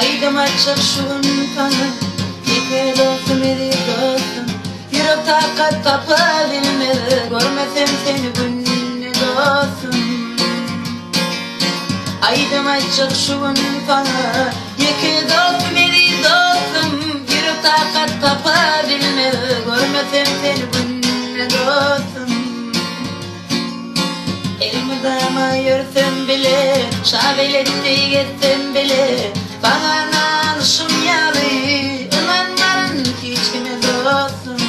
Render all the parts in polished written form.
Aydım açık şun kanı, iki dostum edi dostum. Yürek takat tapabilmedi, görmesem seni günne dostum. Aydım açık şun kanı, iki dostum edi dostum. Yürek takat tapabilmedi, görmesem seni günne dostum. Elmadama yürüsem bile, şabiletti gitsem bile, bana alışım yalı, inanmanın hiç kime dostum.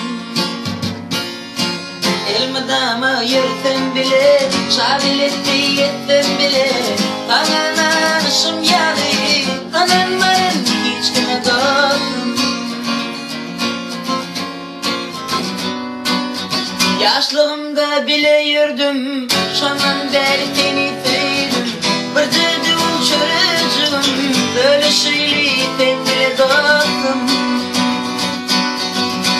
Elmadama yürüsem bile, şabiletti gitsem bile, bana alışım yalı, inanmanın hiç kime dostum. Yaşlığımda bile yürüdüm, şaman beri seni sevdim. Bir cücüğüm çörücüğüm, böyle şeyli sen bile dostum.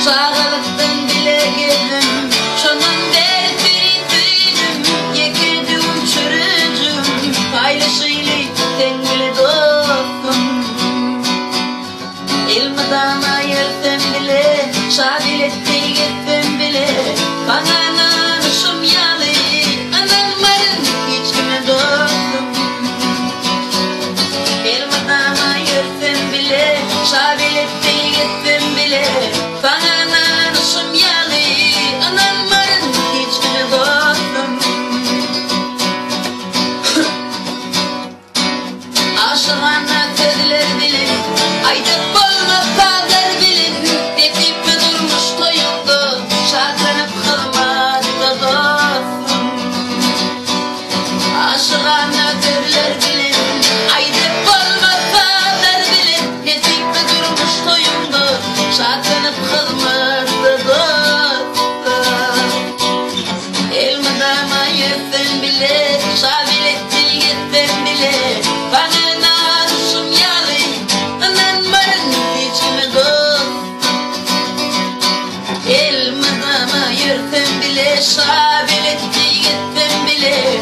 Sağlıktan bile geldim, şaman beri seni sevdim. Yekirdiğim çörücüğüm, paylaşıylı sen bile dostum. Elmadama yürüsem bile, şadiletti gitsem bile, bana nanışım yalı, ananmarın hiç kime dostum. Elmadama yürüsem bile, şadiletti gitsem bile, bana nanışım yalı, ananmarın hiç kime dostum. Aşığana dediler bilin, aydık bolmaz kader bilin, tepip mi durmuş toyundu, şartlanıp kılmaz da dostum. Aşığana dediler bilin, aydık bolmaz kader bilin, tepip mi durmuş toyundu, şartlanıp kılmaz da dostum. Elmadama yürüsem bile, şabiletti gitsem bile, bana nanışım yalı, inanmarın hiç kime dostum. Elmadama yürüsem bile, şabiletti gitsem bile,